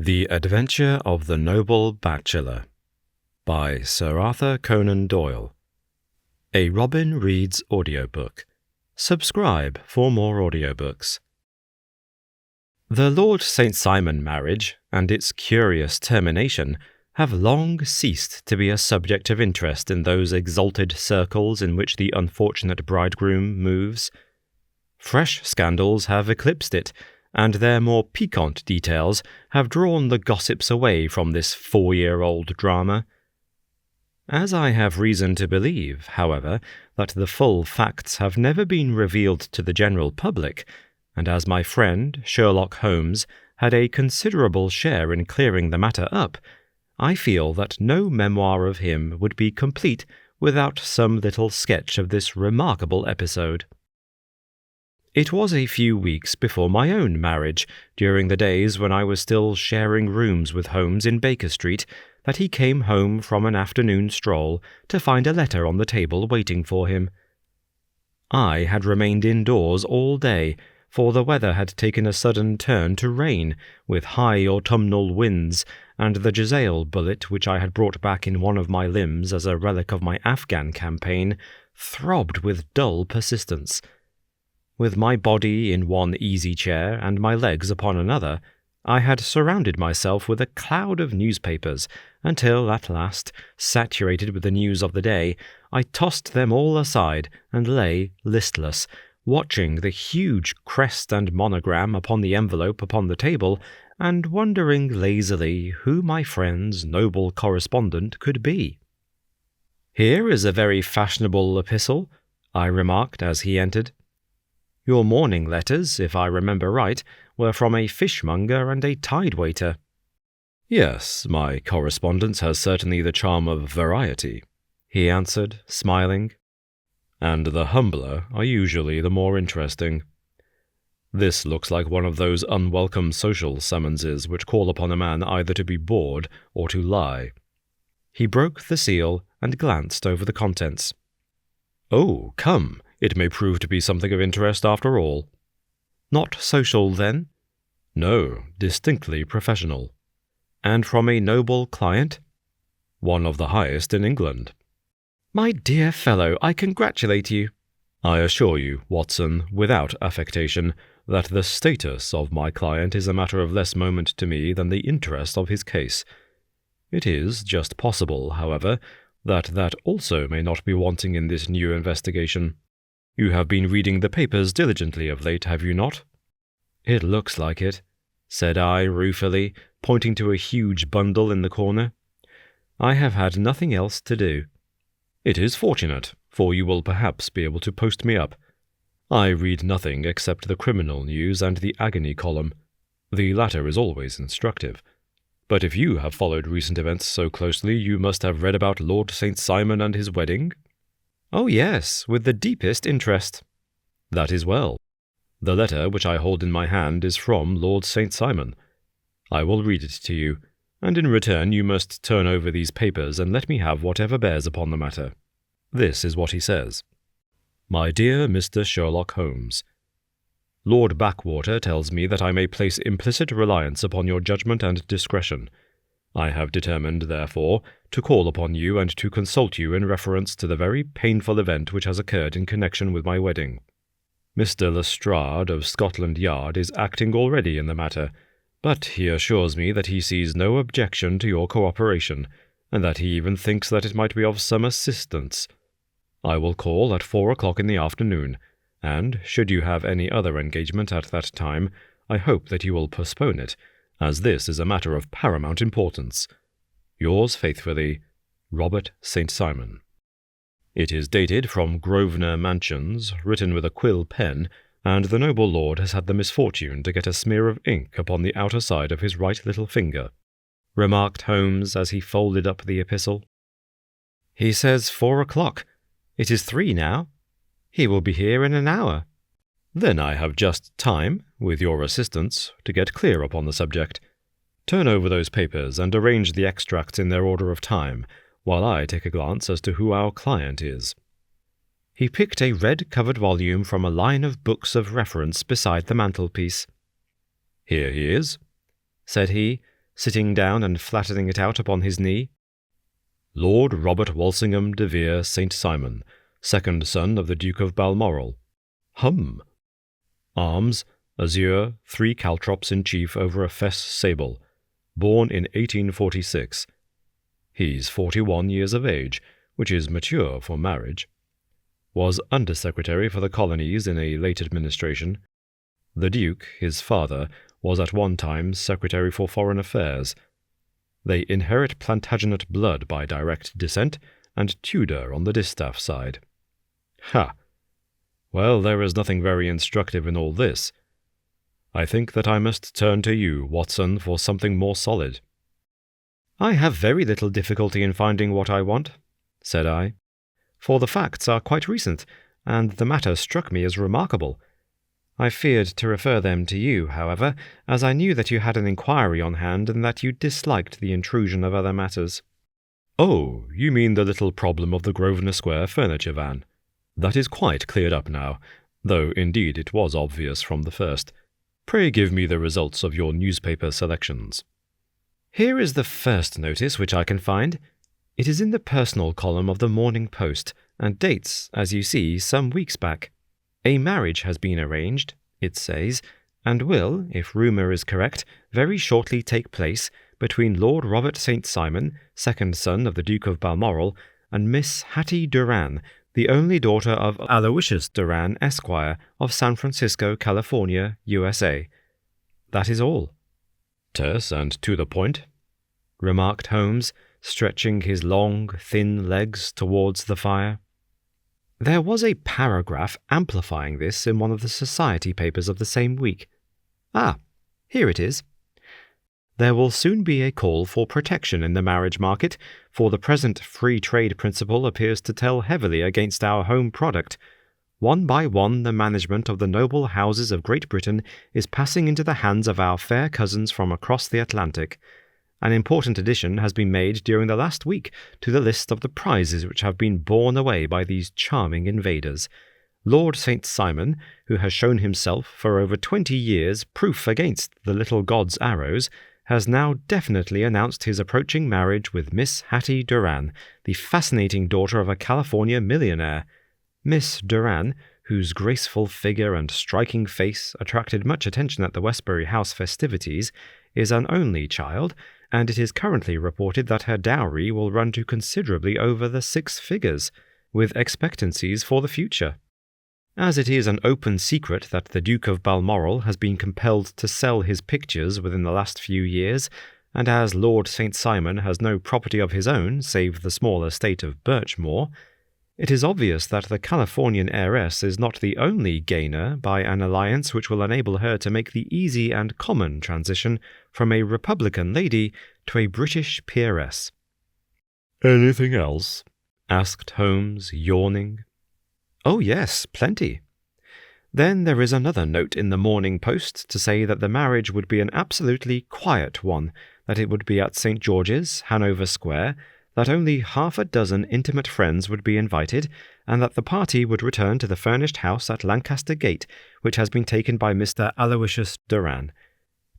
The Adventure of the Noble Bachelor by Sir Arthur Conan Doyle. A Robin Reads audiobook. Subscribe for more audiobooks. The Lord St. Simon marriage and its curious termination have long ceased to be a subject of interest in those exalted circles in which the unfortunate bridegroom moves. Fresh scandals have eclipsed it, and their more piquant details have drawn the gossips away from this 4-year-old drama. As I have reason to believe, however, that the full facts have never been revealed to the general public, and as my friend Sherlock Holmes had a considerable share in clearing the matter up, I feel that no memoir of him would be complete without some little sketch of this remarkable episode. It was a few weeks before my own marriage, during the days when I was still sharing rooms with Holmes in Baker Street, that he came home from an afternoon stroll to find a letter on the table waiting for him. I had remained indoors all day, for the weather had taken a sudden turn to rain, with high autumnal winds, and the Jezail bullet which I had brought back in one of my limbs as a relic of my Afghan campaign throbbed with dull persistence. With my body in one easy chair and my legs upon another, I had surrounded myself with a cloud of newspapers, until at last, saturated with the news of the day, I tossed them all aside and lay listless, watching the huge crest and monogram upon the envelope upon the table, and wondering lazily who my friend's noble correspondent could be. "Here is a very fashionable epistle," I remarked as he entered. "Your morning letters, if I remember right, were from a fishmonger and a tide-waiter." "Yes, my correspondence has certainly the charm of variety," he answered, smiling. "And the humbler are usually the more interesting. This looks like one of those unwelcome social summonses which call upon a man either to be bored or to lie." He broke the seal and glanced over the contents. "Oh, come! It may prove to be something of interest after all." "Not social, then?" "No, distinctly professional." "And from a noble client?" "One of the highest in England." "My dear fellow, I congratulate you." "I assure you, Watson, without affectation, that the status of my client is a matter of less moment to me than the interest of his case. It is just possible, however, that also may not be wanting in this new investigation. You have been reading the papers diligently of late, have you not?" "It looks like it," said I ruefully, pointing to a huge bundle in the corner. "I have had nothing else to do." "It is fortunate, for you will perhaps be able to post me up. I read nothing except the criminal news and the agony column. The latter is always instructive. But if you have followed recent events so closely, you must have read about Lord St. Simon and his wedding?" "Oh yes, with the deepest interest." "That is well. The letter which I hold in my hand is from Lord St. Simon. I will read it to you, and in return you must turn over these papers and let me have whatever bears upon the matter. This is what he says. My dear Mr. Sherlock Holmes, Lord Backwater tells me that I may place implicit reliance upon your judgment and discretion. I have determined, therefore, to call upon you and to consult you in reference to the very painful event which has occurred in connection with my wedding. Mr. Lestrade of Scotland Yard is acting already in the matter, but he assures me that he sees no objection to your cooperation, and that he even thinks that it might be of some assistance. I will call at 4 o'clock in the afternoon, and, should you have any other engagement at that time, I hope that you will postpone it, as this is a matter of paramount importance. Yours faithfully, Robert St. Simon. It is dated from Grosvenor Mansions, written with a quill pen, and the noble lord has had the misfortune to get a smear of ink upon the outer side of his right little finger," remarked Holmes as he folded up the epistle. "He says 4 o'clock. It is 3 now. He will be here in an hour." "Then I have just time, with your assistance, to get clear upon the subject. Turn over those papers and arrange the extracts in their order of time, while I take a glance as to who our client is." He picked a red-covered volume from a line of books of reference beside the mantelpiece. "Here he is," said he, sitting down and flattening it out upon his knee. Lord Robert Walsingham de Vere St. Simon, second son of the Duke of Balmoral. Hum. Arms, azure, 3 caltrops in chief over a fess sable. Born in 1846. He's 41 years of age, which is mature for marriage. Was Undersecretary for the Colonies in a late administration. The Duke, his father, was at one time Secretary for Foreign Affairs. They inherit Plantagenet blood by direct descent, and Tudor on the distaff side. Ha! Well, there is nothing very instructive in all this. I think that I must turn to you, Watson, for something more solid. I have very little difficulty in finding what I want, said I, for the facts are quite recent, and the matter struck me as remarkable. I feared to refer them to you, however, as I knew that you had an inquiry on hand and that you disliked the intrusion of other matters. Oh, you mean the little problem of the Grosvenor Square furniture van. That is quite cleared up now, though indeed it was obvious from the first. Pray give me the results of your newspaper selections. Here is the first notice which I can find. It is in the personal column of the Morning Post, and dates, as you see, some weeks back. A marriage has been arranged, it says, and will, if rumour is correct, very shortly take place between Lord Robert St. Simon, second son of the Duke of Balmoral, and Miss Hattie Duran, the only daughter of Aloysius Duran, Esquire, of San Francisco, California, USA. That is all. Terse and to the point, remarked Holmes, stretching his long, thin legs towards the fire. There was a paragraph amplifying this in one of the society papers of the same week. Ah, here it is. There will soon be a call for protection in the marriage market, for the present free trade principle appears to tell heavily against our home product. One by one the management of the noble houses of Great Britain is passing into the hands of our fair cousins from across the Atlantic. An important addition has been made during the last week to the list of the prizes which have been borne away by these charming invaders. Lord St. Simon, who has shown himself for over 20 years proof against the little god's arrows, has now definitely announced his approaching marriage with Miss Hattie Duran, the fascinating daughter of a California millionaire. Miss Duran, whose graceful figure and striking face attracted much attention at the Westbury House festivities, is an only child, and it is currently reported that her dowry will run to considerably over the 6 figures, with expectancies for the future. As it is an open secret that the Duke of Balmoral has been compelled to sell his pictures within the last few years, and as Lord St. Simon has no property of his own save the small estate of Birchmoor, it is obvious that the Californian heiress is not the only gainer by an alliance which will enable her to make the easy and common transition from a Republican lady to a British peeress. "Anything else?" asked Holmes, yawning. "Oh yes, plenty. Then there is another note in the Morning Post to say that the marriage would be an absolutely quiet one, that it would be at St. George's, Hanover Square, that only half a dozen intimate friends would be invited, and that the party would return to the furnished house at Lancaster Gate, which has been taken by Mr. Aloysius Duran.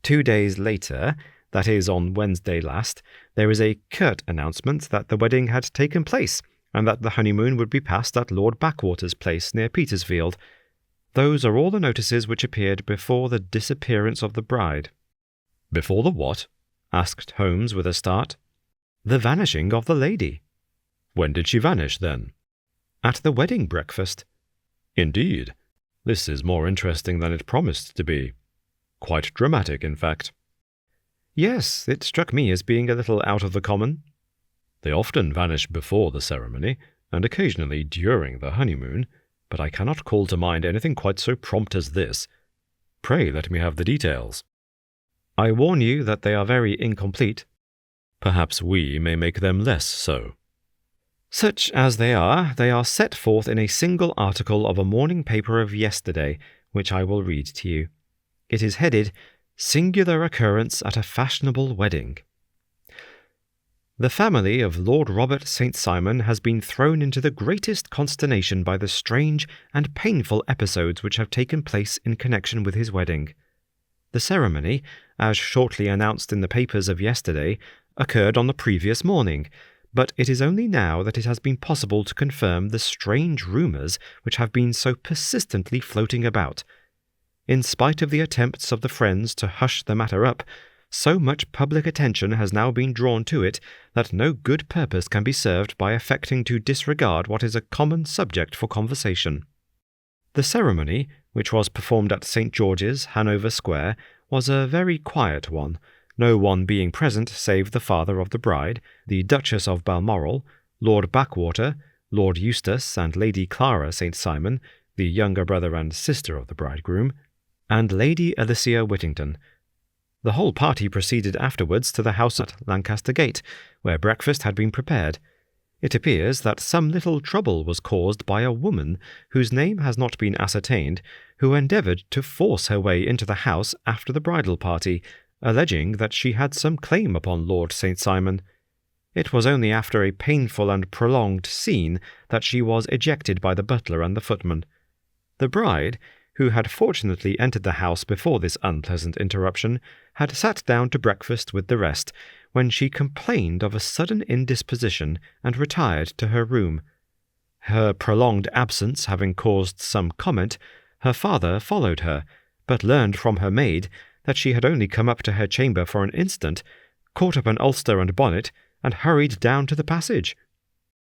2 days later, that is on Wednesday last, there is a curt announcement that the wedding had taken place, and that the honeymoon would be passed at Lord Backwater's place near Petersfield. Those are all the notices which appeared before the disappearance of the bride." "Before the what?" asked Holmes with a start. "The vanishing of the lady." "When did she vanish, then?" "At the wedding breakfast." "Indeed. This is more interesting than it promised to be. Quite dramatic, in fact." "Yes, it struck me as being a little out of the common." "They often vanish before the ceremony, and occasionally during the honeymoon, but I cannot call to mind anything quite so prompt as this. Pray let me have the details." "I warn you that they are very incomplete." "Perhaps we may make them less so." "Such as they are set forth in a single article of a morning paper of yesterday, which I will read to you. It is headed, 'Singular Occurrence at a Fashionable Wedding.' The family of Lord Robert St. Simon has been thrown into the greatest consternation by the strange and painful episodes which have taken place in connection with his wedding. The ceremony, as shortly announced in the papers of yesterday, occurred on the previous morning, but it is only now that it has been possible to confirm the strange rumours which have been so persistently floating about. In spite of the attempts of the friends to hush the matter up, so much public attention has now been drawn to it that no good purpose can be served by affecting to disregard what is a common subject for conversation. The ceremony, which was performed at St. George's, Hanover Square, was a very quiet one, no one being present save the father of the bride, the Duchess of Balmoral, Lord Backwater, Lord Eustace and Lady Clara St. Simon, the younger brother and sister of the bridegroom, and Lady Alicia Whittington. The whole party proceeded afterwards to the house at Lancaster Gate, where breakfast had been prepared. It appears that some little trouble was caused by a woman, whose name has not been ascertained, who endeavoured to force her way into the house after the bridal party, alleging that she had some claim upon Lord St. Simon. It was only after a painful and prolonged scene that she was ejected by the butler and the footman. The bride, who had fortunately entered the house before this unpleasant interruption, had sat down to breakfast with the rest, when she complained of a sudden indisposition and retired to her room. Her prolonged absence having caused some comment, her father followed her, but learned from her maid that she had only come up to her chamber for an instant, caught up an ulster and bonnet, and hurried down to the passage.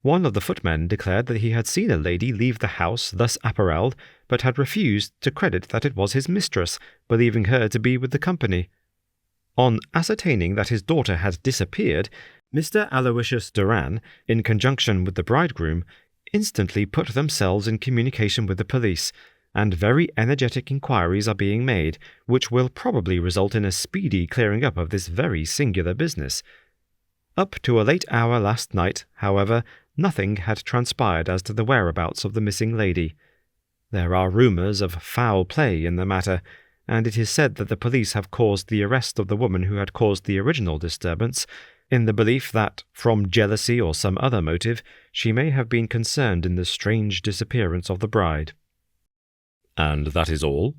One of the footmen declared that he had seen a lady leave the house thus apparelled, but had refused to credit that it was his mistress, believing her to be with the company. On ascertaining that his daughter had disappeared, Mr. Aloysius Doran, in conjunction with the bridegroom, instantly put themselves in communication with the police, and very energetic inquiries are being made, which will probably result in a speedy clearing up of this very singular business. Up to a late hour last night, however, nothing had transpired as to the whereabouts of the missing lady. There are rumours of foul play in the matter, and it is said that the police have caused the arrest of the woman who had caused the original disturbance, in the belief that, from jealousy or some other motive, she may have been concerned in the strange disappearance of the bride. And that is all?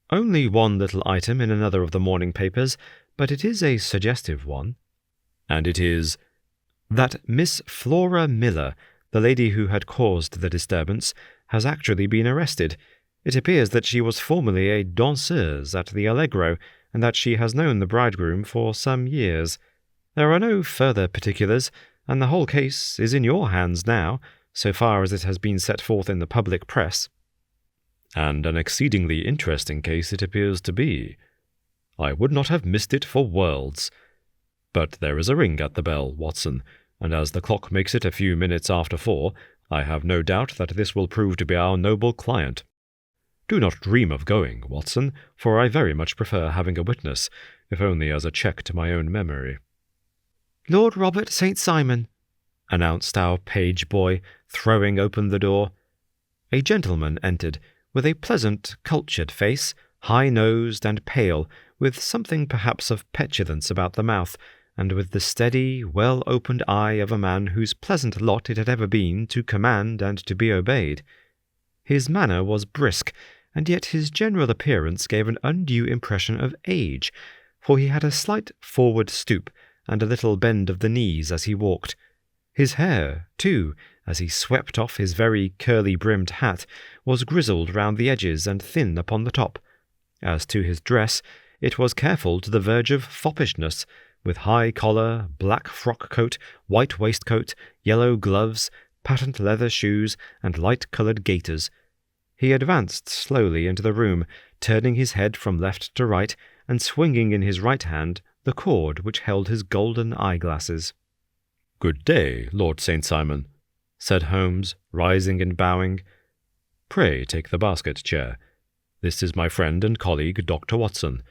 Only one little item in another of the morning papers, but it is a suggestive one. And it is that Miss Flora Miller, the lady who had caused the disturbance, has actually been arrested. It appears that she was formerly a danseuse at the Allegro, and that she has known the bridegroom for some years. There are no further particulars, and the whole case is in your hands now, so far as it has been set forth in the public press. And an exceedingly interesting case it appears to be. I would not have missed it for worlds. But there is a ring at the bell, Watson, and as the clock makes it a few minutes after 4, I have no doubt that this will prove to be our noble client. Do not dream of going, Watson, for I very much prefer having a witness, if only as a check to my own memory. Lord Robert St. Simon, announced our page boy, throwing open the door. A gentleman entered, with a pleasant, cultured face, high-nosed and pale, with something perhaps of petulance about the mouth, and with the steady, well-opened eye of a man whose pleasant lot it had ever been to command and to be obeyed. His manner was brisk, and yet his general appearance gave an undue impression of age, for he had a slight forward stoop and a little bend of the knees as he walked. His hair, too, as he swept off his very curly-brimmed hat, was grizzled round the edges and thin upon the top. As to his dress, it was careful to the verge of foppishness, with high collar, black frock-coat, white waistcoat, yellow gloves, patent leather shoes, and light-coloured gaiters. He advanced slowly into the room, turning his head from left to right, and swinging in his right hand the cord which held his golden eyeglasses. "Good day, Lord St. Simon," said Holmes, rising and bowing. "Pray take the basket chair. This is my friend and colleague, Dr. Watson.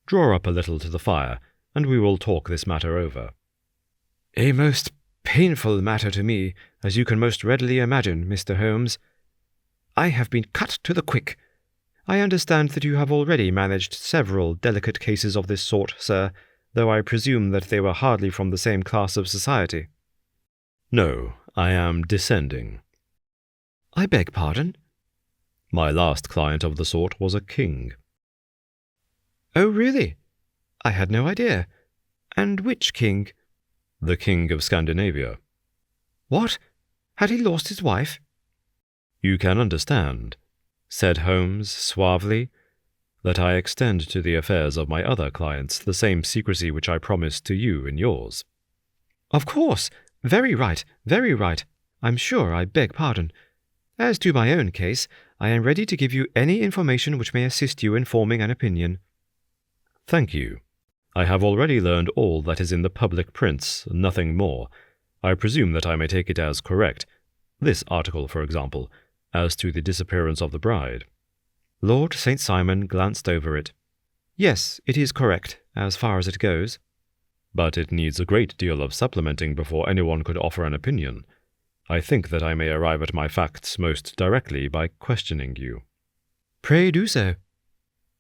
Draw up a little to the fire, and we will talk this matter over." "A most painful matter to me, as you can most readily imagine, Mr. Holmes. I have been cut to the quick. I understand that you have already managed several delicate cases of this sort, sir, though I presume that they were hardly from the same class of society." "No, I am descending." "I beg pardon?" "My last client of the sort was a king." Oh, really? I had no idea. And which king? The King of Scandinavia. What? Had he lost his wife? You can understand, said Holmes suavely, that I extend to the affairs of my other clients the same secrecy which I promised to you in yours. Of course. Very right, very right. I'm sure I beg pardon. As to my own case, I am ready to give you any information which may assist you in forming an opinion. Thank you. I have already learned all that is in the public prints, nothing more. I presume that I may take it as correct. This article, for example, as to the disappearance of the bride. Lord St. Simon glanced over it. Yes, it is correct, as far as it goes. But it needs a great deal of supplementing before anyone could offer an opinion. I think that I may arrive at my facts most directly by questioning you. Pray do so.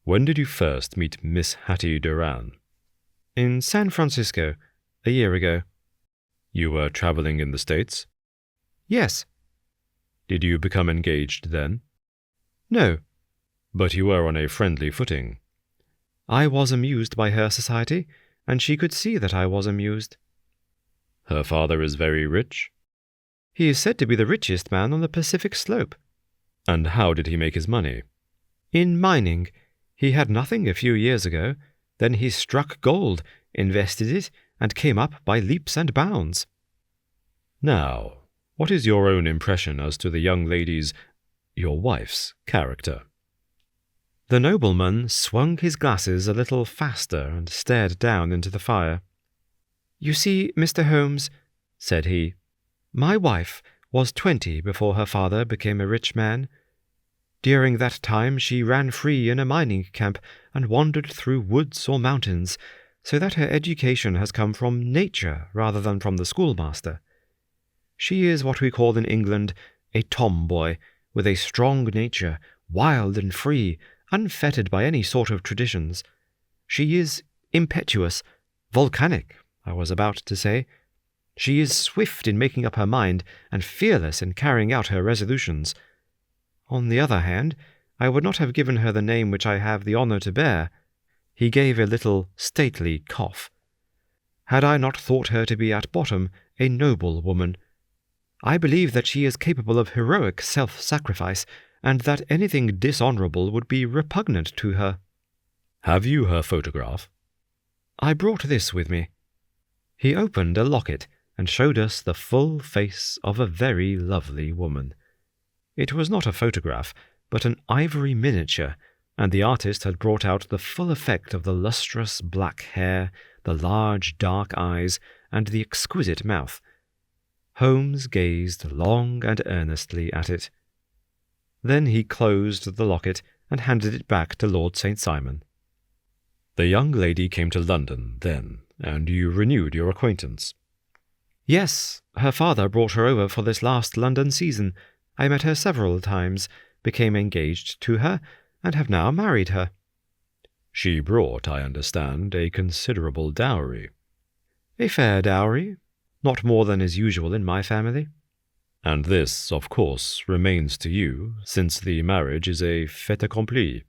When did you first meet Miss Hattie Duran? In San Francisco, a year ago. You were traveling in the States? Yes. Did you become engaged then? No. But you were on a friendly footing. I was amused by her society, and she could see that I was amused. Her father is very rich? He is said to be the richest man on the Pacific slope. And how did he make his money? In mining. He had nothing a few years ago. Then he struck gold, invested it, and came up by leaps and bounds. Now, what is your own impression as to the young lady's, your wife's, character? The nobleman swung his glasses a little faster and stared down into the fire. You see, Mr. Holmes, said he, my wife was 20 before her father became a rich man. During that time she ran free in a mining camp and wandered through woods or mountains, so that her education has come from nature rather than from the schoolmaster. She is what we call in England a tomboy, with a strong nature, wild and free, unfettered by any sort of traditions. She is impetuous, volcanic, I was about to say. She is swift in making up her mind and fearless in carrying out her resolutions. On the other hand, I would not have given her the name which I have the honour to bear. He gave a little stately cough. Had I not thought her to be at bottom a noble woman? I believe that she is capable of heroic self-sacrifice, and that anything dishonourable would be repugnant to her. Have you her photograph? I brought this with me. He opened a locket and showed us the full face of a very lovely woman. It was not a photograph, but an ivory miniature, and the artist had brought out the full effect of the lustrous black hair, the large dark eyes, and the exquisite mouth. Holmes gazed long and earnestly at it. Then he closed the locket and handed it back to Lord St. Simon. The young lady came to London, then, and you renewed your acquaintance. Yes, her father brought her over for this last London season. I met her several times, became engaged to her, and have now married her. She brought, I understand, a considerable dowry. A fair dowry, not more than is usual in my family. And this, of course, remains to you, since the marriage is a fait accompli.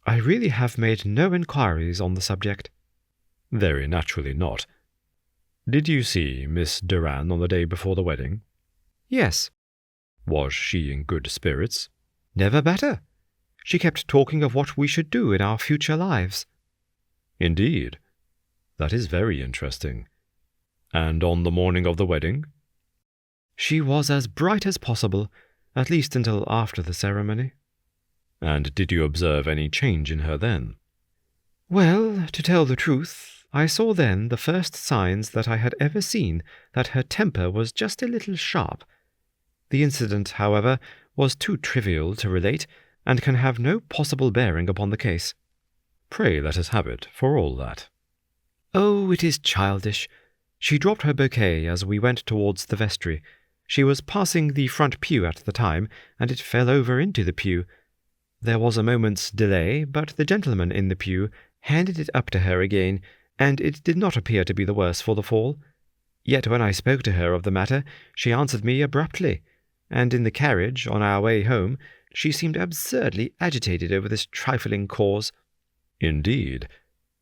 I really have made no inquiries on the subject. Very naturally not. Did you see Miss Duran on the day before the wedding? Yes. Was she in good spirits? Never better. She kept talking of what we should do in our future lives. Indeed. That is very interesting. And on the morning of the wedding? She was as bright as possible, at least until after the ceremony. And did you observe any change in her then? Well, to tell the truth, I saw then the first signs that I had ever seen that her temper was just a little sharp. The incident, however, was too trivial to relate, and can have no possible bearing upon the case. Pray let us have it, for all that. Oh, it is childish. She dropped her bouquet as we went towards the vestry. She was passing the front pew at the time, and it fell over into the pew. There was a moment's delay, but the gentleman in the pew handed it up to her again, and it did not appear to be the worse for the fall. Yet when I spoke to her of the matter, she answered me abruptly, and in the carriage, on our way home, she seemed absurdly agitated over this trifling cause. Indeed.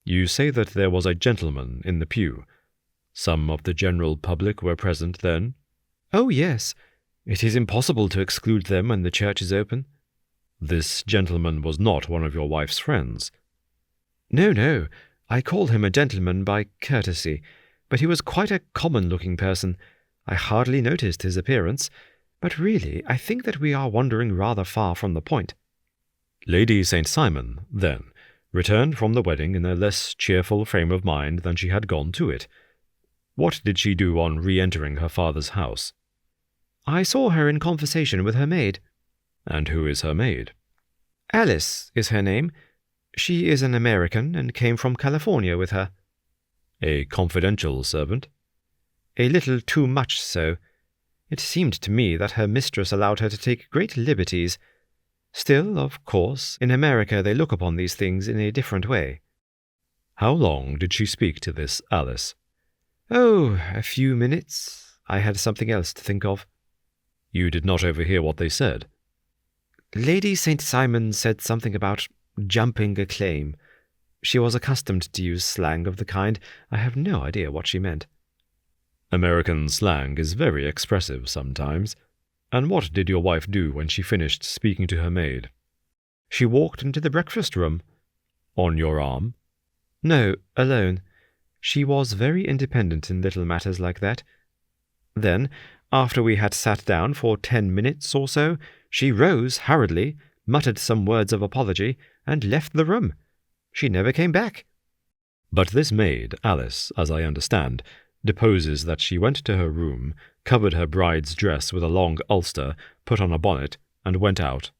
You say that there was a gentleman in the pew. Some of the general public were present then? Oh, yes. It is impossible to exclude them when the church is open. This gentleman was not one of your wife's friends? No, no. I call him a gentleman by courtesy, but he was quite a common-looking person. I hardly noticed his appearance, but really I think that we are wandering rather far from the point. Lady St. Simon, then, returned from the wedding in a less cheerful frame of mind than she had gone to it. What did she do on re-entering her father's house? I saw her in conversation with her maid. And who is her maid? Alice is her name. She is an American and came from California with her. A confidential servant? A little too much so. It seemed to me that her mistress allowed her to take great liberties. Still, of course, in America they look upon these things in a different way. How long did she speak to this Alice? Oh, a few minutes. I had something else to think of. You did not overhear what they said? Lady St. Simon said something about jumping a claim. She was accustomed to use slang of the kind. I have no idea what she meant. American slang is very expressive sometimes. And what did your wife do when she finished speaking to her maid? She walked into the breakfast room. On your arm? No, alone. She was very independent in little matters like that. Then, after we had sat down for 10 minutes or so, she rose hurriedly, muttered some words of apology, and left the room. She never came back. But this maid, Alice, as I understand, deposes that she went to her room, covered her bride's dress with a long ulster, put on a bonnet, and went out.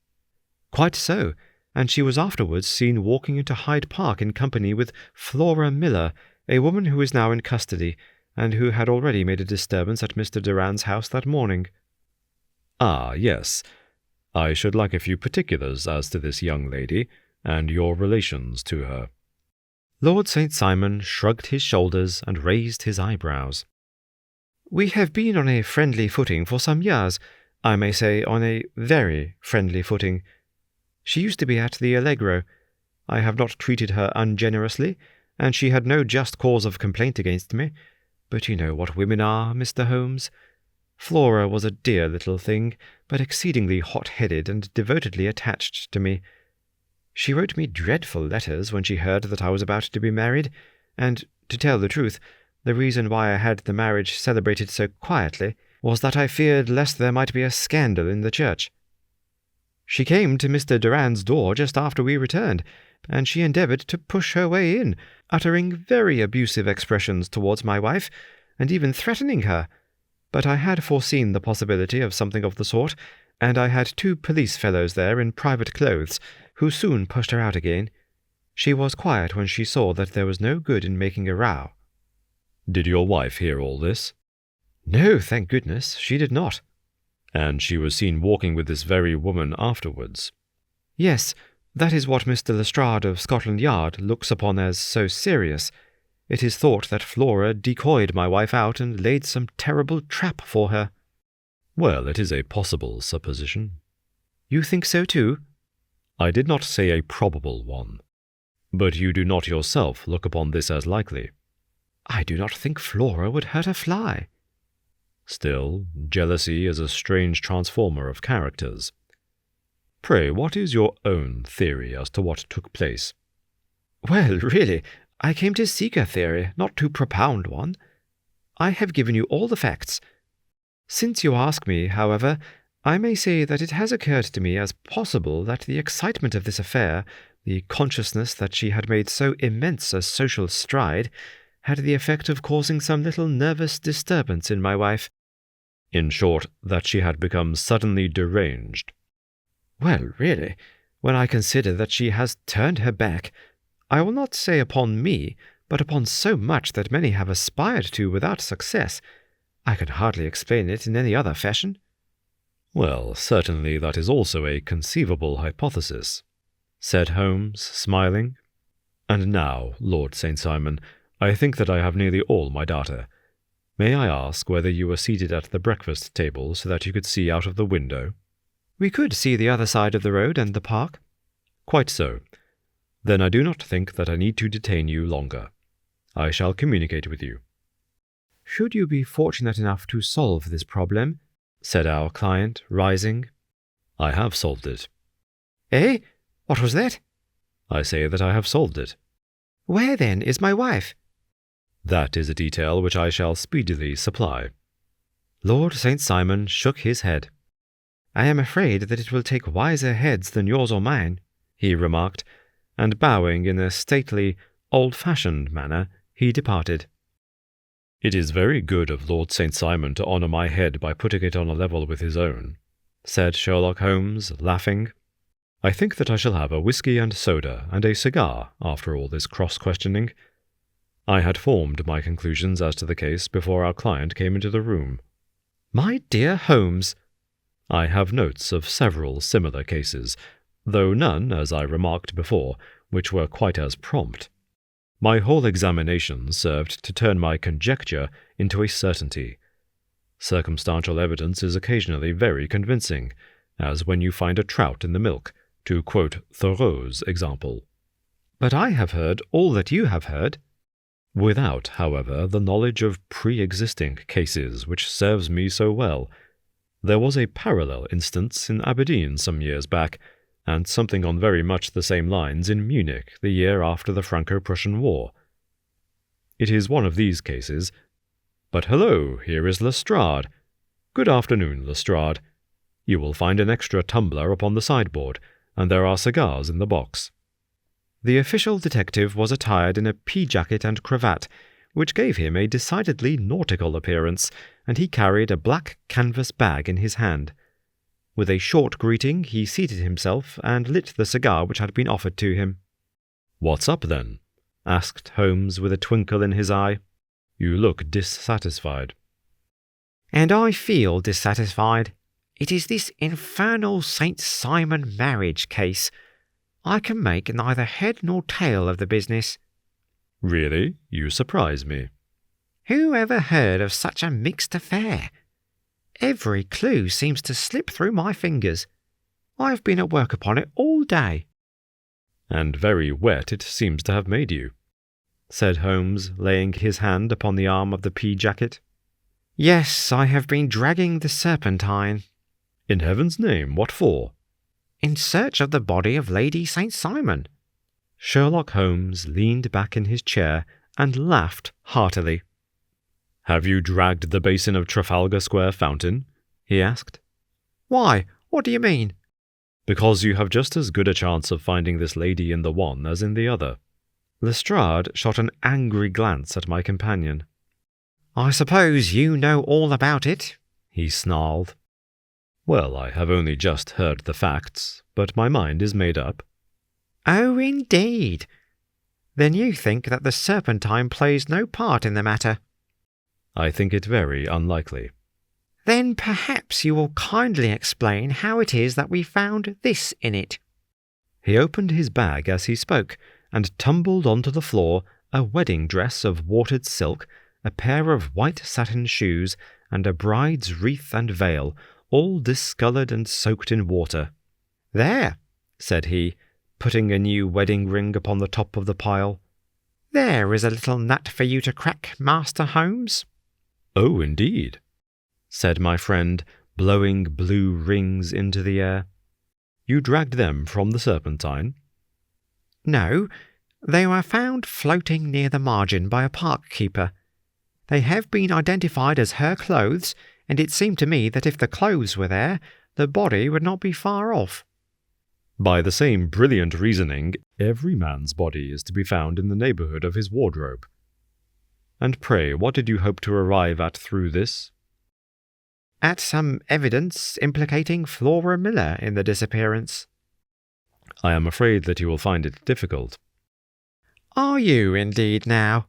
Quite so, and she was afterwards seen walking into Hyde Park in company with Flora Miller, a woman who is now in custody, and who had already made a disturbance at Mr. Durand's house that morning. Ah, yes. I should like a few particulars as to this young lady, and your relations to her. Lord St. Simon shrugged his shoulders and raised his eyebrows. We have been on a friendly footing for some years, I may say on a very friendly footing. She used to be at the Allegro. I have not treated her ungenerously, and she had no just cause of complaint against me. But you know what women are, Mr. Holmes. Flora was a dear little thing, but exceedingly hot-headed and devotedly attached to me. She wrote me dreadful letters when she heard that I was about to be married, and, to tell the truth, the reason why I had the marriage celebrated so quietly was that I feared lest there might be a scandal in the church. She came to Mr. Durand's door just after we returned, and she endeavoured to push her way in, uttering very abusive expressions towards my wife, and even threatening her. But I had foreseen the possibility of something of the sort, and I had 2 police fellows there in private clothes, who soon pushed her out again. She was quiet when she saw that there was no good in making a row. Did your wife hear all this? No, thank goodness, she did not. And she was seen walking with this very woman afterwards? Yes, that is what Mr. Lestrade of Scotland Yard looks upon as so serious. It is thought that Flora decoyed my wife out and laid some terrible trap for her. Well, it is a possible supposition. You think so too? I did not say a probable one. But you do not yourself look upon this as likely. I do not think Flora would hurt a fly. Still, jealousy is a strange transformer of characters. Pray, what is your own theory as to what took place? Well, really, I came to seek a theory, not to propound one. I have given you all the facts. Since you ask me, however, I may say that it has occurred to me as possible that the excitement of this affair, the consciousness that she had made so immense a social stride, had the effect of causing some little nervous disturbance in my wife. In short, that she had become suddenly deranged. Well, really, when I consider that she has turned her back, I will not say upon me, but upon so much that many have aspired to without success, I can hardly explain it in any other fashion. Well, certainly that is also a conceivable hypothesis, said Holmes, smiling. And now, Lord St. Simon, I think that I have nearly all my data. May I ask whether you were seated at the breakfast table so that you could see out of the window? We could see the other side of the road and the park. Quite so. Then I do not think that I need to detain you longer. I shall communicate with you. Should you be fortunate enough to solve this problem, said our client, rising. I have solved it. Eh? What was that? I say that I have solved it. Where, then, is my wife? That is a detail which I shall speedily supply. Lord St. Simon shook his head. I am afraid that it will take wiser heads than yours or mine, he remarked, and bowing in a stately, old-fashioned manner, he departed. It is very good of Lord St. Simon to honour my head by putting it on a level with his own, said Sherlock Holmes, laughing. I think that I shall have a whisky and soda and a cigar after all this cross-questioning. I had formed my conclusions as to the case before our client came into the room. My dear Holmes, I have notes of several similar cases, though none, as I remarked before, which were quite as prompt. My whole examination served to turn my conjecture into a certainty. Circumstantial evidence is occasionally very convincing, as when you find a trout in the milk, to quote Thoreau's example. But I have heard all that you have heard. Without, however, the knowledge of pre-existing cases which serves me so well. There was a parallel instance in Aberdeen some years back, and something on very much the same lines in Munich the year after the Franco-Prussian War. It is one of these cases. But hello, here is Lestrade. Good afternoon, Lestrade. You will find an extra tumbler upon the sideboard, and there are cigars in the box. The official detective was attired in a pea-jacket and cravat, which gave him a decidedly nautical appearance, and he carried a black canvas bag in his hand. With a short greeting, he seated himself and lit the cigar which had been offered to him. "What's up, then?" asked Holmes with a twinkle in his eye. "You look dissatisfied." "And I feel dissatisfied. It is this infernal St. Simon marriage case. I can make neither head nor tail of the business." "Really? You surprise me." "Who ever heard of such a mixed affair? Every clue seems to slip through my fingers. I have been at work upon it all day." "And very wet it seems to have made you," said Holmes, laying his hand upon the arm of the pea-jacket. "Yes, I have been dragging the Serpentine." "In heaven's name, what for?" "In search of the body of Lady St. Simon." Sherlock Holmes leaned back in his chair and laughed heartily. "Have you dragged the basin of Trafalgar Square fountain?" he asked. "Why, what do you mean?" "Because you have just as good a chance of finding this lady in the one as in the other." Lestrade shot an angry glance at my companion. "I suppose you know all about it," he snarled. "Well, I have only just heard the facts, but my mind is made up." "Oh, indeed. Then you think that the Serpentine plays no part in the matter?" "I think it very unlikely." "Then perhaps you will kindly explain how it is that we found this in it." He opened his bag as he spoke, and tumbled onto the floor a wedding dress of watered silk, a pair of white satin shoes, and a bride's wreath and veil, all discoloured and soaked in water. "There," said he, putting a new wedding ring upon the top of the pile. "There is a little nut for you to crack, Master Holmes." "Oh, indeed," said my friend, blowing blue rings into the air. "You dragged them from the Serpentine?" "No, they were found floating near the margin by a park keeper. They have been identified as her clothes, and it seemed to me that if the clothes were there, the body would not be far off." "By the same brilliant reasoning, every man's body is to be found in the neighbourhood of his wardrobe. And pray, what did you hope to arrive at through this?" "At some evidence implicating Flora Miller in the disappearance." "I am afraid that you will find it difficult." "Are you indeed now?"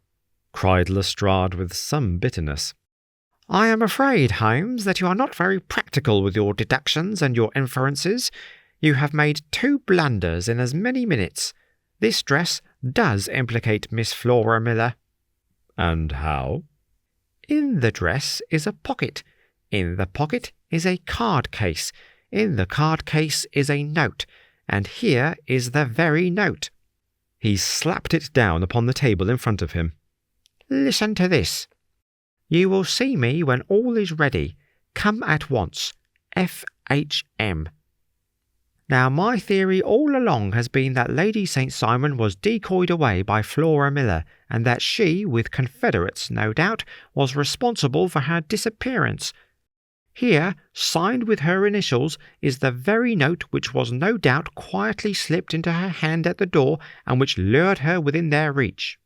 cried Lestrade with some bitterness. "I am afraid, Holmes, that you are not very practical with your deductions and your inferences. You have made 2 blunders in as many minutes. This dress does implicate Miss Flora Miller." "And how?" "In the dress is a pocket. In the pocket is a card case. In the card case is a note. And here is the very note." He slapped it down upon the table in front of him. "Listen to this. You will see me when all is ready. Come at once. F.H.M." Now, my theory all along has been that Lady St. Simon was decoyed away by Flora Miller, and that she, with confederates, no doubt, was responsible for her disappearance. Here, signed with her initials, is the very note which was no doubt quietly slipped into her hand at the door, and which lured her within their reach.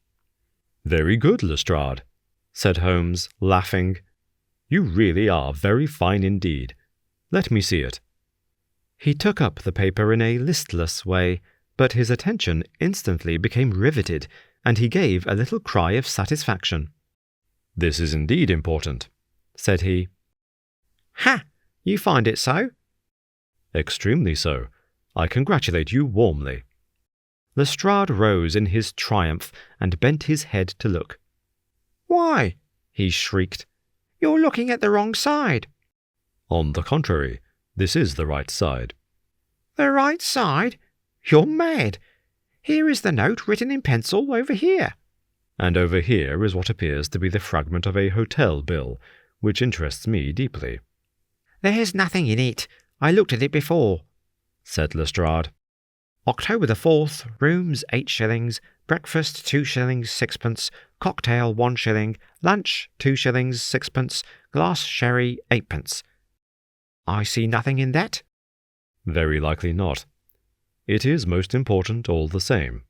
"Very good, Lestrade," said Holmes, laughing. "You really are very fine indeed. Let me see it." He took up the paper in a listless way, but his attention instantly became riveted, and he gave a little cry of satisfaction. "This is indeed important," said he. "Ha! You find it so?" "Extremely so. I congratulate you warmly." Lestrade rose in his triumph and bent his head to look. "Why," he shrieked, "you're looking at the wrong side." "On the contrary, this is the right side." "The right side? You're mad. Here is the note written in pencil over here." "And over here is what appears to be the fragment of a hotel bill, which interests me deeply." "There's nothing in it. I looked at it before," said Lestrade. "October the 4th, rooms 8 shillings, breakfast 2 shillings 6pence, cocktail 1 shilling, lunch 2 shillings 6pence, glass sherry 8pence. I see nothing in that." "Very likely not. It is most important all the same.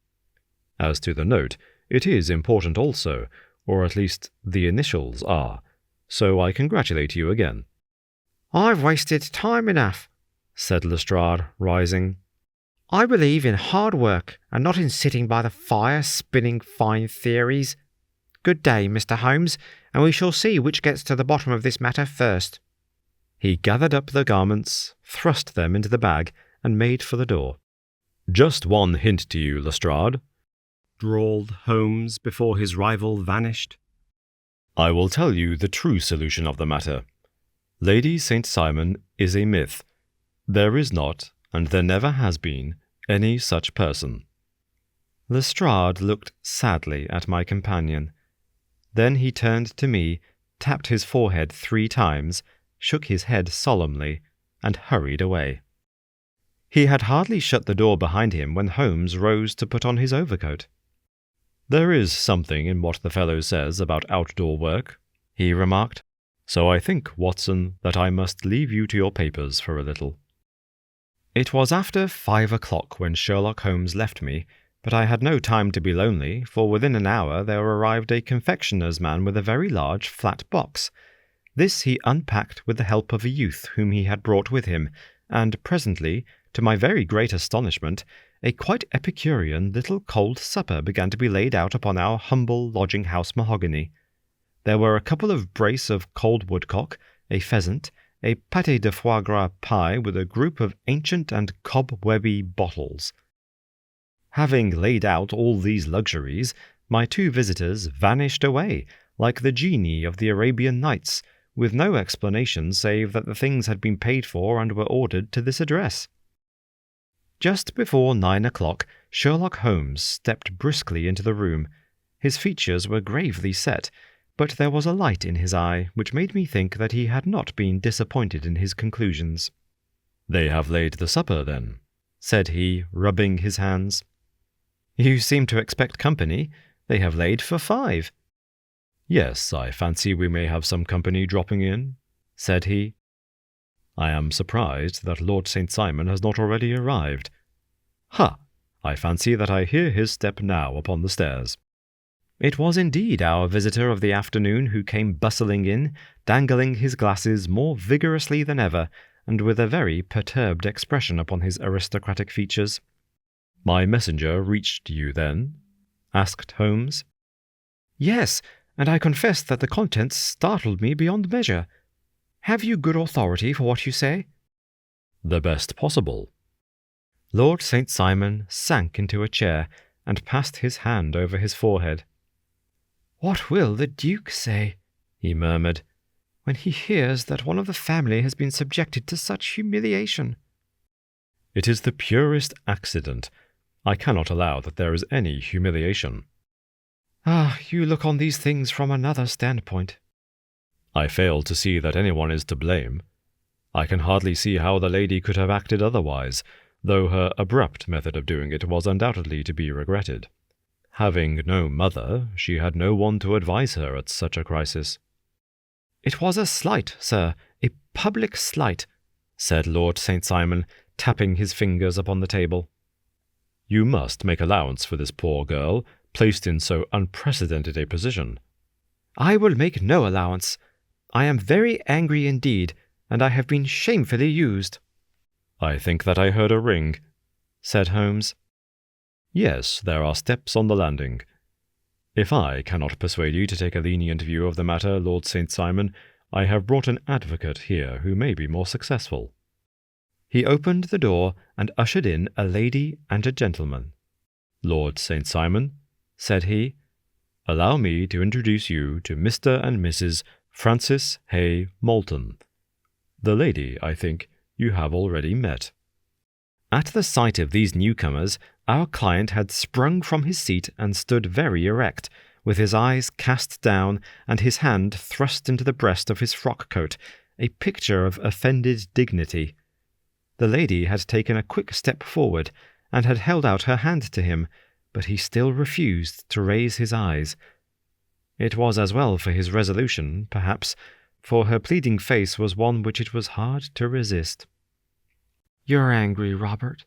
As to the note, it is important also, or at least the initials are, so I congratulate you again." "I've wasted time enough," said Lestrade, rising. "I believe in hard work and not in sitting by the fire spinning fine theories. Good day, Mr. Holmes, and we shall see which gets to the bottom of this matter first." He gathered up the garments, thrust them into the bag, and made for the door. "Just one hint to you, Lestrade," drawled Holmes before his rival vanished. "I will tell you the true solution of the matter. Lady St. Simon is a myth. There is not, and there never has been, any such person." Lestrade looked sadly at my companion. Then he turned to me, tapped his forehead 3 times, shook his head solemnly, and hurried away. He had hardly shut the door behind him when Holmes rose to put on his overcoat. "There is something in what the fellow says about outdoor work," he remarked. "So I think, Watson, that I must leave you to your papers for a little." It was after 5 o'clock when Sherlock Holmes left me, but I had no time to be lonely, for within an hour there arrived a confectioner's man with a very large flat box. This he unpacked with the help of a youth whom he had brought with him, and presently, to my very great astonishment, a quite Epicurean little cold supper began to be laid out upon our humble lodging-house mahogany. There were a couple of brace of cold woodcock, a pheasant, a pâté de foie gras pie with a group of ancient and cobwebby bottles. Having laid out all these luxuries, my 2 visitors vanished away, like the genii of the Arabian Nights, with no explanation save that the things had been paid for and were ordered to this address. Just before 9 o'clock, Sherlock Holmes stepped briskly into the room. His features were gravely set, but there was a light in his eye which made me think that he had not been disappointed in his conclusions. "They have laid the supper, then?" said he, rubbing his hands. "You seem to expect company. They have laid for 5. "Yes, I fancy we may have some company dropping in," said he. "I am surprised that Lord St. Simon has not already arrived. Ha! I fancy that I hear his step now upon the stairs." It was indeed our visitor of the afternoon who came bustling in, dangling his glasses more vigorously than ever, and with a very perturbed expression upon his aristocratic features. "My messenger reached you, then?" asked Holmes. "Yes, and I confess that the contents startled me beyond measure. Have you good authority for what you say?" "The best possible." Lord St. Simon sank into a chair and passed his hand over his forehead. "What will the Duke say," he murmured, "when he hears that one of the family has been subjected to such humiliation?" "It is the purest accident. I cannot allow that there is any humiliation. Ah, you look on these things from another standpoint. I fail to see that anyone is to blame. I can hardly see how the lady could have acted otherwise, though her abrupt method of doing it was undoubtedly to be regretted. Having no mother, she had no one to advise her at such a crisis. It was a slight, sir, a public slight, said Lord St. Simon, tapping his fingers upon the table. You must make allowance for this poor girl, placed in so unprecedented a position. I will make no allowance. I am very angry indeed, and I have been shamefully used. I think that I heard a ring, said Holmes. Yes, there are steps on the landing. If I cannot persuade you to take a lenient view of the matter, Lord St. Simon, I have brought an advocate here who may be more successful. He opened the door and ushered in a lady and a gentleman. Lord St. Simon, said he, allow me to introduce you to Mr. and Mrs. Francis Hay Moulton. The lady, I think, you have already met. At the sight of these newcomers, our client had sprung from his seat and stood very erect, with his eyes cast down and his hand thrust into the breast of his frock-coat, a picture of offended dignity. The lady had taken a quick step forward, and had held out her hand to him, but he still refused to raise his eyes. It was as well for his resolution, perhaps, for her pleading face was one which it was hard to resist. "You're angry, Robert,"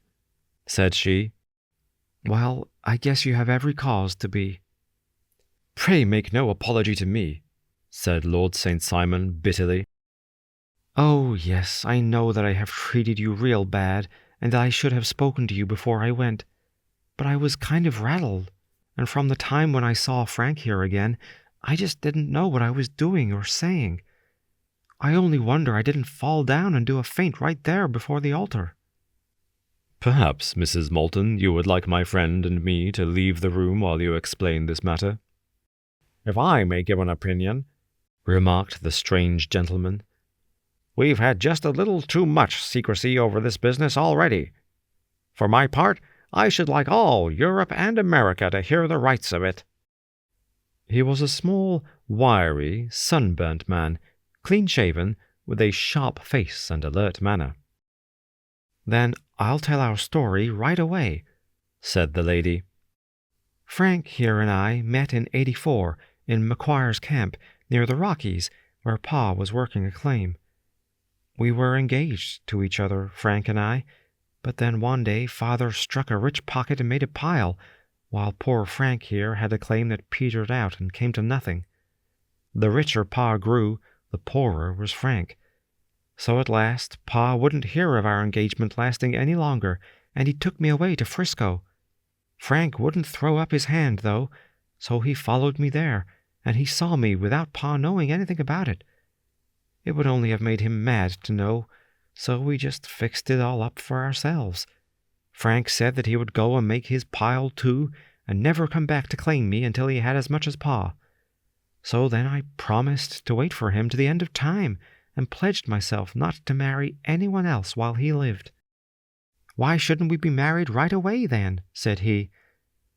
said she. "Well, I guess you have every cause to be." "Pray make no apology to me," said Lord St. Simon bitterly. "Oh, yes, I know that I have treated you real bad, and that I should have spoken to you before I went. But I was kind of rattled, and from the time when I saw Frank here again, I just didn't know what I was doing or saying. I only wonder I didn't fall down and do a faint right there before the altar." "Perhaps, Mrs. Moulton, you would like my friend and me to leave the room while you explain this matter?" "If I may give an opinion," remarked the strange gentleman, "we've had just a little too much secrecy over this business already. For my part, I should like all Europe and America to hear the rights of it." He was a small, wiry, sunburnt man, clean-shaven, with a sharp face and alert manner. "Then I'll tell our story right away," said the lady. "Frank here and I met in '84 in enquires camp near the Rockies, where Pa was working a claim. We were engaged to each other, Frank and I, but then one day Father struck a rich pocket and made a pile, while poor Frank here had a claim that petered out and came to nothing. The richer Pa grew, the poorer was Frank. So at last Pa wouldn't hear of our engagement lasting any longer, and he took me away to Frisco. Frank wouldn't throw up his hand, though, so he followed me there, and he saw me without Pa knowing anything about it. It would only have made him mad to know, so we just fixed it all up for ourselves. Frank said that he would go and make his pile too, and never come back to claim me until he had as much as Pa. So then I promised to wait for him to the end of time, and pledged myself not to marry anyone else while he lived. 'Why shouldn't we be married right away, then?' said he,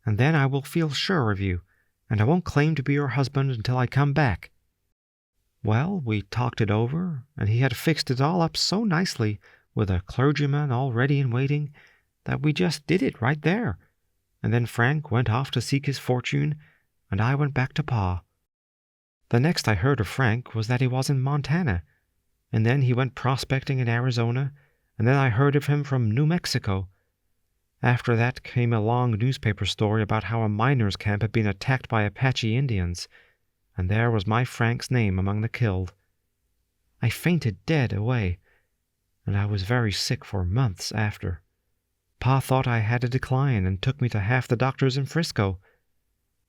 'and then I will feel sure of you, and I won't claim to be your husband until I come back.' Well, we talked it over, and he had fixed it all up so nicely, with a clergyman all ready and waiting, that we just did it right there. And then Frank went off to seek his fortune, and I went back to Pa. The next I heard of Frank was that he was in Montana, and then he went prospecting in Arizona, and then I heard of him from New Mexico. After that came a long newspaper story about how a miners' camp had been attacked by Apache Indians, and there was my Frank's name among the killed. I fainted dead away, and I was very sick for months after. Pa thought I had a decline and took me to half the doctors in Frisco.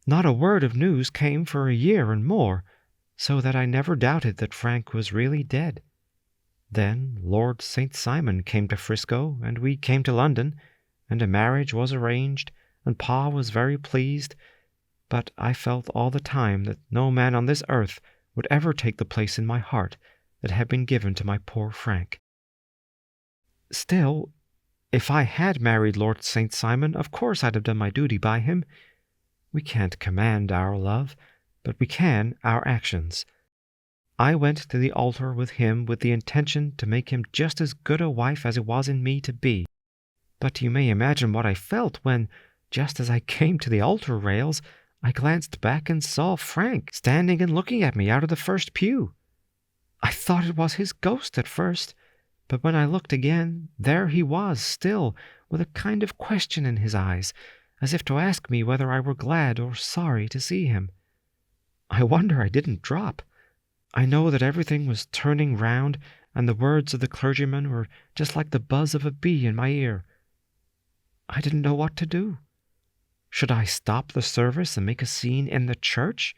Not a word of news came for a year and more, so that I never doubted that Frank was really dead. Then Lord St. Simon came to Frisco, and we came to London, and a marriage was arranged, and Pa was very pleased, but I felt all the time that no man on this earth would ever take the place in my heart that had been given to my poor Frank. Still, If I had married Lord St. Simon, of course I'd have done my duty by him. We can't command our love, but we can our actions. I went to the altar with him with the intention to make him just as good a wife as it was in me to be. But you may imagine what I felt when, just as I came to the altar rails, I glanced back and saw Frank standing and looking at me out of the first pew. I thought it was his ghost at first, but when I looked again, there he was still, with a kind of question in his eyes, as if to ask me whether I were glad or sorry to see him. I wonder I didn't drop. I know that everything was turning round, and the words of the clergyman were just like the buzz of a bee in my ear. I didn't know what to do. Should I stop the service and make a scene in the church?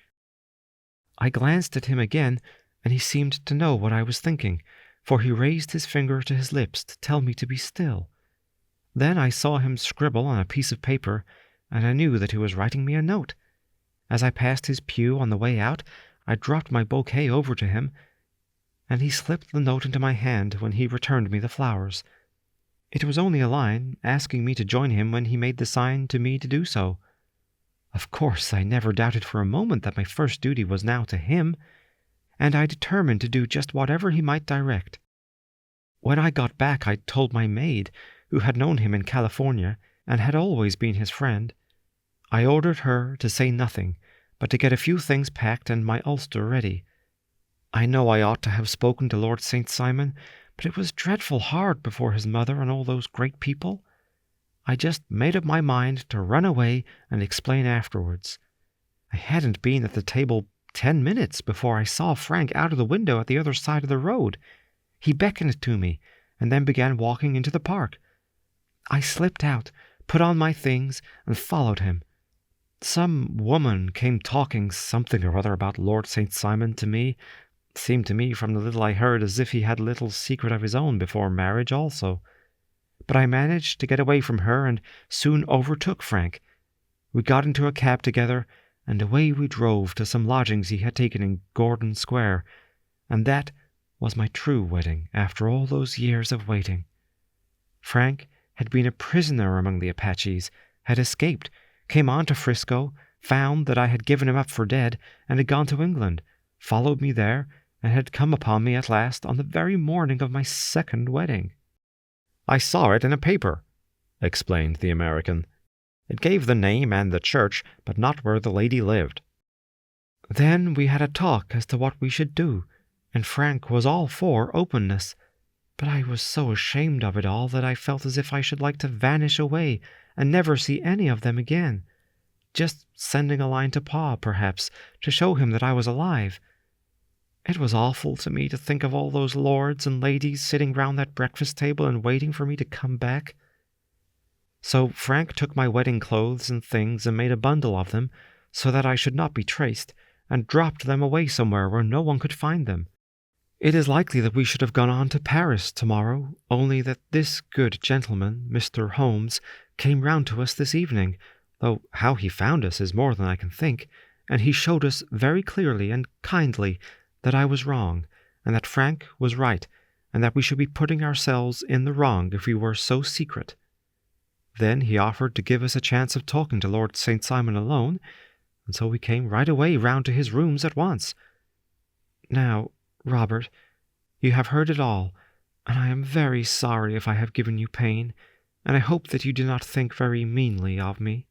I glanced at him again, and he seemed to know what I was thinking, for he raised his finger to his lips to tell me to be still. Then I saw him scribble on a piece of paper, and I knew that he was writing me a note. As I passed his pew on the way out, I dropped my bouquet over to him, and he slipped the note into my hand when he returned me the flowers. It was only a line, asking me to join him when he made the sign to me to do so. Of course, I never doubted for a moment that my first duty was now to him, and I determined to do just whatever he might direct. When I got back, I told my maid, who had known him in California and had always been his friend. I ordered her to say nothing, but to get a few things packed and my ulster ready. I know I ought to have spoken to Lord St. Simon, but it was dreadful hard before his mother and all those great people. I just made up my mind to run away and explain afterwards. I hadn't been at the table 10 minutes before I saw Frank out of the window at the other side of the road. He beckoned to me, and then began walking into the park. I slipped out, put on my things, and followed him. Some woman came talking something or other about Lord St. Simon to me. It seemed to me from the little I heard as if he had a little secret of his own before marriage also. But I managed to get away from her and soon overtook Frank. We got into a cab together, and away we drove to some lodgings he had taken in Gordon Square, and that was my true wedding after all those years of waiting. Frank had been a prisoner among the Apaches, had escaped, came on to Frisco, found that I had given him up for dead, and had gone to England, followed me there, and had come upon me at last on the very morning of my second wedding. "I saw it in a paper," explained the American. "It gave the name and the church, but not where the lady lived." Then we had a talk as to what we should do, and Frank was all for openness. But I was so ashamed of it all that I felt as if I should like to vanish away and never see any of them again. Just sending a line to Pa, perhaps, to show him that I was alive. It was awful to me to think of all those lords and ladies sitting round that breakfast table and waiting for me to come back. So Frank took my wedding clothes and things and made a bundle of them, so that I should not be traced, and dropped them away somewhere where no one could find them. It is likely that we should have gone on to Paris tomorrow, only that this good gentleman, Mr. Holmes, came round to us this evening, though how he found us is more than I can think, and he showed us very clearly and kindly that I was wrong, and that Frank was right, and that we should be putting ourselves in the wrong if we were so secret. Then he offered to give us a chance of talking to Lord St. Simon alone, and so we came right away round to his rooms at once. Now, Robert, you have heard it all, and I am very sorry if I have given you pain, and I hope that you do not think very meanly of me."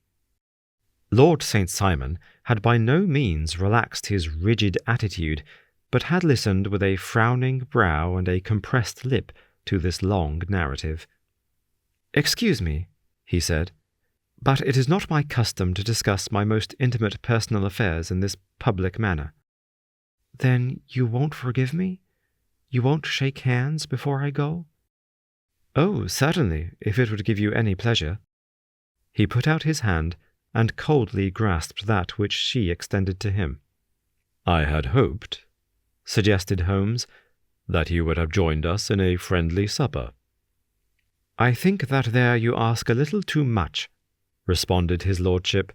Lord St. Simon had by no means relaxed his rigid attitude, but had listened with a frowning brow and a compressed lip to this long narrative. "Excuse me," he said, "but it is not my custom to discuss my most intimate personal affairs in this public manner." "Then you won't forgive me? You won't shake hands before I go?" "Oh, certainly, if it would give you any pleasure." He put out his hand and coldly grasped that which she extended to him. "I had hoped," suggested Holmes, "that you would have joined us in a friendly supper." "I think that there you ask a little too much," responded his lordship.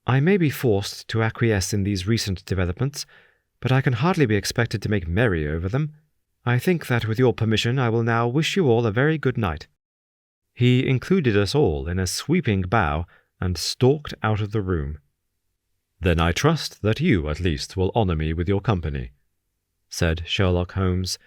"I may be forced to acquiesce in these recent developments, but I can hardly be expected to make merry over them. I think that with your permission I will now wish you all a very good night." He included us all in a sweeping bow and stalked out of the room. "Then I trust that you, at least, will honour me with your company," said Sherlock Holmes.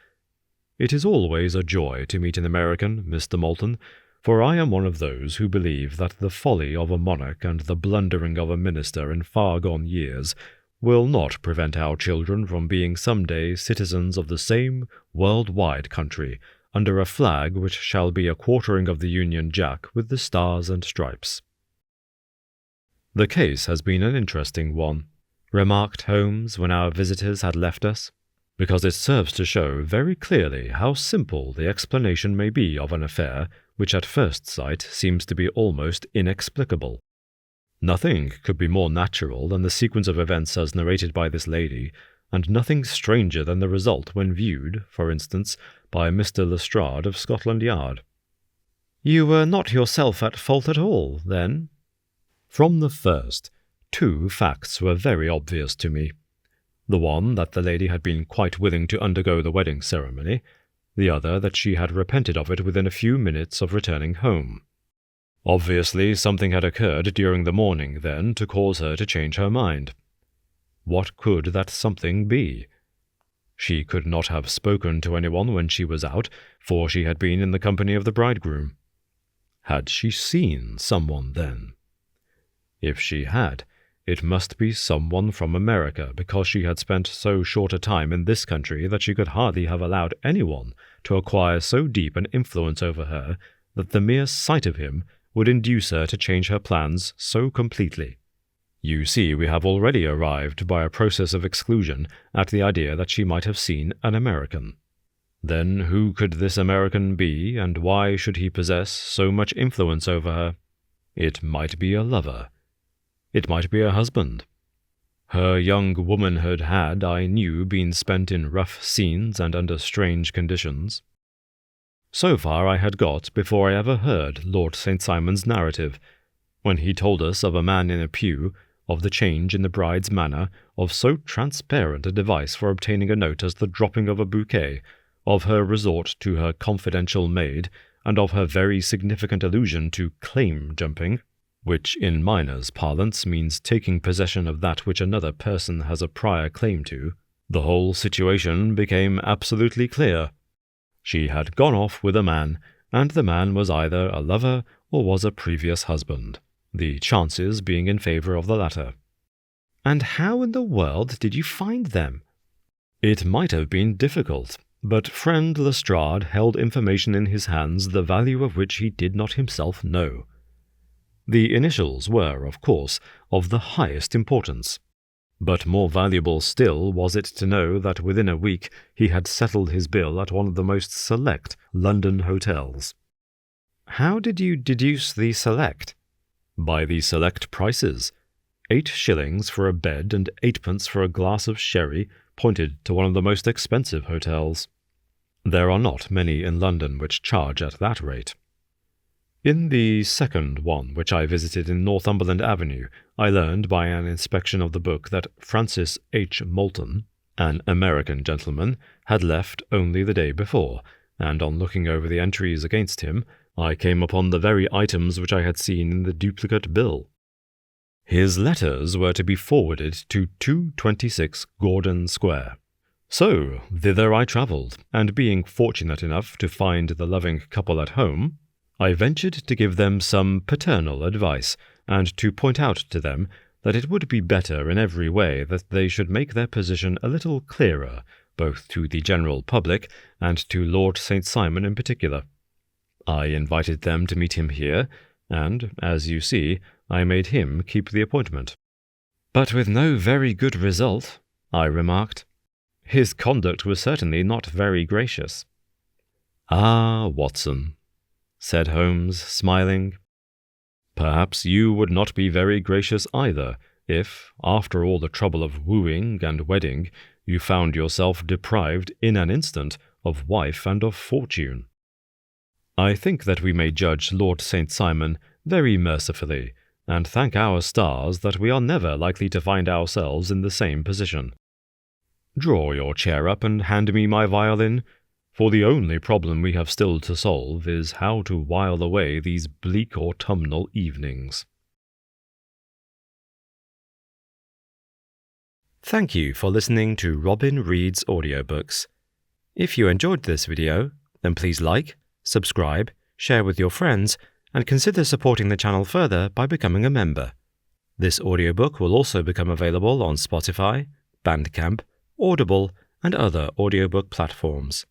"It is always a joy to meet an American, Mr. Moulton, for I am one of those who believe that the folly of a monarch and the blundering of a minister in far-gone years will not prevent our children from being some day citizens of the same world-wide country, under a flag which shall be a quartering of the Union Jack with the stars and stripes." "The case has been an interesting one," remarked Holmes when our visitors had left us, "because it serves to show very clearly how simple the explanation may be of an affair which at first sight seems to be almost inexplicable. Nothing could be more natural than the sequence of events as narrated by this lady, and nothing stranger than the result when viewed, for instance, by Mr. Lestrade of Scotland Yard." "You were not yourself at fault at all, then?" "From the first, two facts were very obvious to me. The one that the lady had been quite willing to undergo the wedding ceremony, the other that she had repented of it within a few minutes of returning home. Obviously, something had occurred during the morning, then, to cause her to change her mind. What could that something be? She could not have spoken to anyone when she was out, for she had been in the company of the bridegroom. Had she seen someone, then? If she had, it must be someone from America, because she had spent so short a time in this country that she could hardly have allowed anyone to acquire so deep an influence over her that the mere sight of him would induce her to change her plans so completely. You see, we have already arrived by a process of exclusion at the idea that she might have seen an American. Then who could this American be, and why should he possess so much influence over her? It might be a lover. It might be a husband. Her young womanhood had, I knew, been spent in rough scenes and under strange conditions. So far I had got before I ever heard Lord St. Simon's narrative, when he told us of a man in a pew, of the change in the bride's manner, of so transparent a device for obtaining a note as the dropping of a bouquet, of her resort to her confidential maid, and of her very significant allusion to claim-jumping, which in miners' parlance means taking possession of that which another person has a prior claim to. The whole situation became absolutely clear. She had gone off with a man, and the man was either a lover or was a previous husband, the chances being in favour of the latter. "And how in the world did you find them?" It might have been difficult, but friend Lestrade held information in his hands the value of which he did not himself know. The initials were, of course, of the highest importance, but more valuable still was it to know that within a week he had settled his bill at one of the most select London hotels. "How did you deduce the select?" "By the select prices. 8 shillings for a bed and 8pence for a glass of sherry pointed to one of the most expensive hotels. There are not many in London which charge at that rate. In the second one, which I visited in Northumberland Avenue, I learned by an inspection of the book that Francis H. Moulton, an American gentleman, had left only the day before, and on looking over the entries against him, I came upon the very items which I had seen in the duplicate bill. His letters were to be forwarded to 226 Gordon Square. So thither I travelled, and being fortunate enough to find the loving couple at home, I ventured to give them some paternal advice, and to point out to them that it would be better in every way that they should make their position a little clearer, both to the general public and to Lord St. Simon in particular. I invited them to meet him here, and, as you see, I made him keep the appointment." "But with no very good result," I remarked. "His conduct was certainly not very gracious." "Ah, Watson," said Holmes, smiling, "perhaps you would not be very gracious either, if, after all the trouble of wooing and wedding, you found yourself deprived in an instant of wife and of fortune. I think that we may judge Lord St. Simon very mercifully, and thank our stars that we are never likely to find ourselves in the same position. Draw your chair up and hand me my violin. for the only problem we have still to solve is how to while away these bleak autumnal evenings. Thank you for listening to Robin Reads Audiobooks. If you enjoyed this video, then please like, subscribe, share with your friends, and consider supporting the channel further by becoming a member. This audiobook will also become available on Spotify, Bandcamp, Audible, and other audiobook platforms.